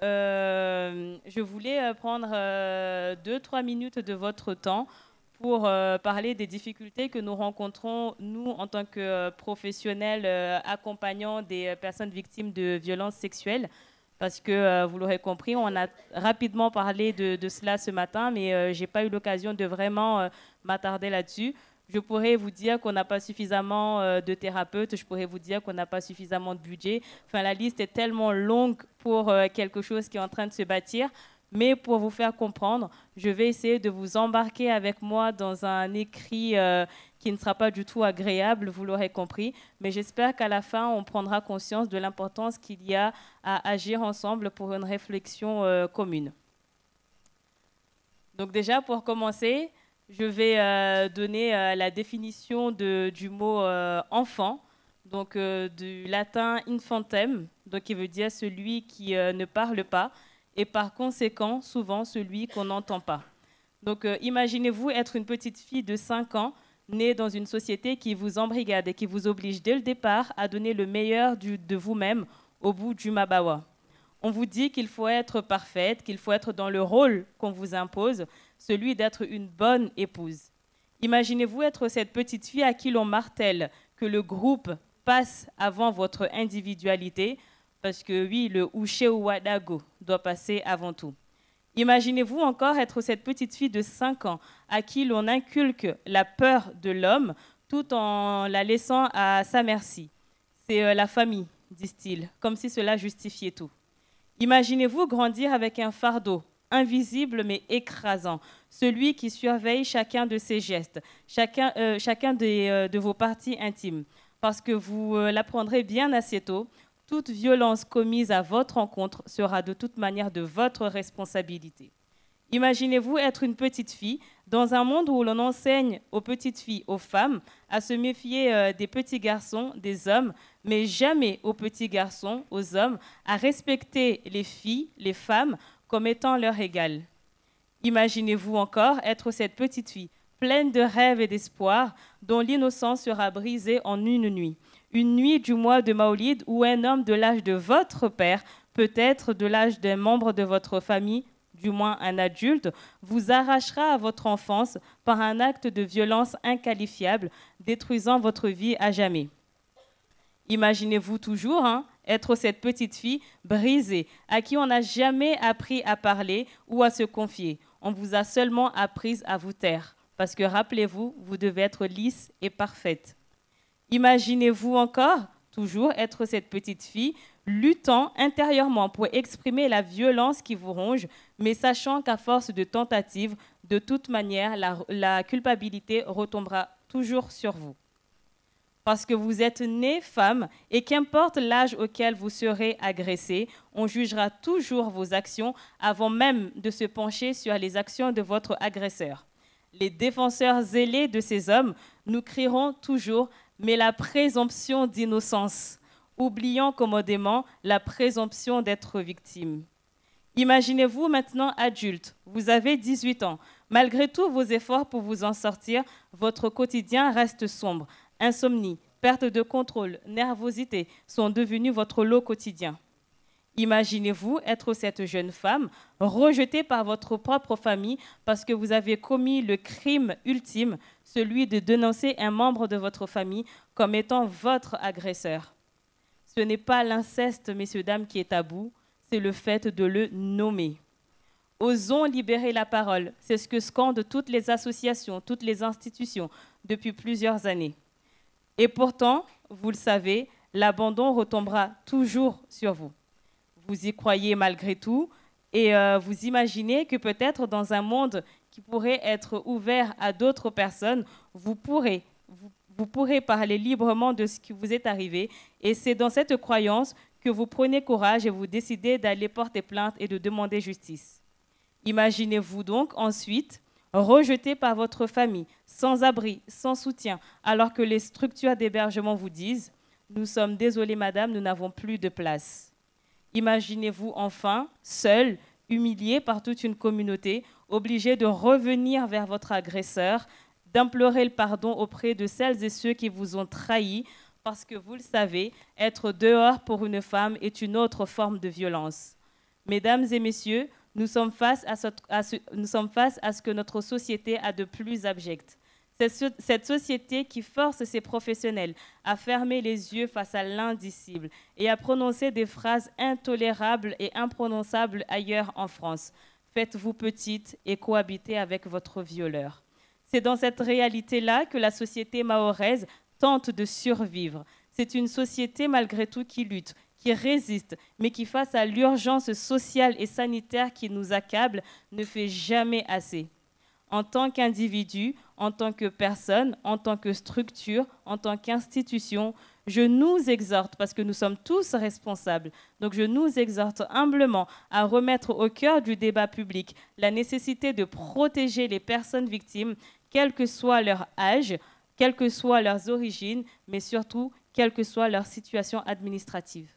Je voulais prendre 2-3 minutes de votre temps pour parler des difficultés que nous rencontrons, nous, en tant que professionnels accompagnant des personnes victimes de violences sexuelles. Parce que, vous l'aurez compris, on a rapidement parlé de cela ce matin, mais je n'ai pas eu l'occasion de vraiment m'attarder là-dessus. Je pourrais vous dire qu'on n'a pas suffisamment de thérapeutes, je pourrais vous dire qu'on n'a pas suffisamment de budget. Enfin, la liste est tellement longue pour quelque chose qui est en train de se bâtir. Mais pour vous faire comprendre, je vais essayer de vous embarquer avec moi dans un écrit qui ne sera pas du tout agréable, vous l'aurez compris. Mais j'espère qu'à la fin, on prendra conscience de l'importance qu'il y a à agir ensemble pour une réflexion commune. Donc déjà, pour commencer, je vais donner la définition du mot enfant, donc du latin infantem, donc qui veut dire celui qui ne parle pas, et par conséquent, souvent celui qu'on n'entend pas. Donc imaginez-vous être une petite fille de 5 ans, née dans une société qui vous embrigade et qui vous oblige dès le départ à donner le meilleur de vous-même au bout du mabawa. On vous dit qu'il faut être parfaite, qu'il faut être dans le rôle qu'on vous impose, celui d'être une bonne épouse. Imaginez-vous être cette petite fille à qui l'on martèle que le groupe passe avant votre individualité, parce que oui, le Uche Wadago doit passer avant tout. Imaginez-vous encore être cette petite fille de 5 ans à qui l'on inculque la peur de l'homme tout en la laissant à sa merci. C'est la famille, disent-ils, comme si cela justifiait tout. Imaginez-vous grandir avec un fardeau, invisible mais écrasant, celui qui surveille chacun de ses gestes, chacun de vos parties intimes, parce que vous l'apprendrez bien assez tôt, toute violence commise à votre encontre sera de toute manière de votre responsabilité. Imaginez-vous être une petite fille dans un monde où l'on enseigne aux petites filles, aux femmes, à se méfier des petits garçons, des hommes, mais jamais aux petits garçons, aux hommes, à respecter les filles, les femmes, comme étant leur égales. Imaginez-vous encore être cette petite fille, pleine de rêves et d'espoir, dont l'innocence sera brisée en une nuit du mois de Maolid, où un homme de l'âge de votre père, peut-être de l'âge d'un membre de votre famille, du moins un adulte, vous arrachera à votre enfance par un acte de violence inqualifiable, détruisant votre vie à jamais. Imaginez-vous toujours être cette petite fille brisée, à qui on n'a jamais appris à parler ou à se confier. On vous a seulement appris à vous taire, parce que rappelez-vous, vous devez être lisse et parfaite. Imaginez-vous encore, toujours, être cette petite fille luttant intérieurement pour exprimer la violence qui vous ronge, mais sachant qu'à force de tentatives, de toute manière, la culpabilité retombera toujours sur vous. Parce que vous êtes née femme et qu'importe l'âge auquel vous serez agressée, on jugera toujours vos actions avant même de se pencher sur les actions de votre agresseur. Les défenseurs zélés de ces hommes nous crieront toujours « mais la présomption d'innocence », oubliant commodément la présomption d'être victime. Imaginez-vous maintenant adulte, vous avez 18 ans. Malgré tous vos efforts pour vous en sortir, votre quotidien reste sombre. Insomnie, perte de contrôle, nervosité sont devenus votre lot quotidien. Imaginez-vous être cette jeune femme rejetée par votre propre famille parce que vous avez commis le crime ultime, celui de dénoncer un membre de votre famille comme étant votre agresseur. Ce n'est pas l'inceste, messieurs, dames, qui est tabou, c'est le fait de le nommer. Osons libérer la parole, c'est ce que scandent toutes les associations, toutes les institutions depuis plusieurs années. Et pourtant, vous le savez, l'abandon retombera toujours sur vous. Vous y croyez malgré tout et vous imaginez que peut-être dans un monde qui pourrait être ouvert à d'autres personnes, vous pourrez parler librement de ce qui vous est arrivé. Et c'est dans cette croyance que vous prenez courage et vous décidez d'aller porter plainte et de demander justice. Imaginez-vous donc ensuite rejeté par votre famille, sans abri, sans soutien, alors que les structures d'hébergement vous disent « Nous sommes désolés, madame, nous n'avons plus de place ». Imaginez-vous enfin, seul, humilié par toute une communauté, obligé de revenir vers votre agresseur, d'implorer le pardon auprès de celles et ceux qui vous ont trahi, parce que vous le savez, être dehors pour une femme est une autre forme de violence. Mesdames et messieurs, nous sommes face à ce que notre société a de plus abject. Cette société qui force ses professionnels à fermer les yeux face à l'indicible et à prononcer des phrases intolérables et imprononçables ailleurs en France. Faites-vous petite et cohabitez avec votre violeur. C'est dans cette réalité-là que la société mahoraise tente de survivre. C'est une société malgré tout qui lutte, qui résiste, mais qui, face à l'urgence sociale et sanitaire qui nous accable, ne fait jamais assez. En tant qu'individu, en tant que personne, en tant que structure, en tant qu'institution, je nous exhorte, parce que nous sommes tous responsables, donc je nous exhorte humblement à remettre au cœur du débat public la nécessité de protéger les personnes victimes, quel que soit leur âge, quelles que soient leurs origines, mais surtout, quelle que soit leur situation administrative.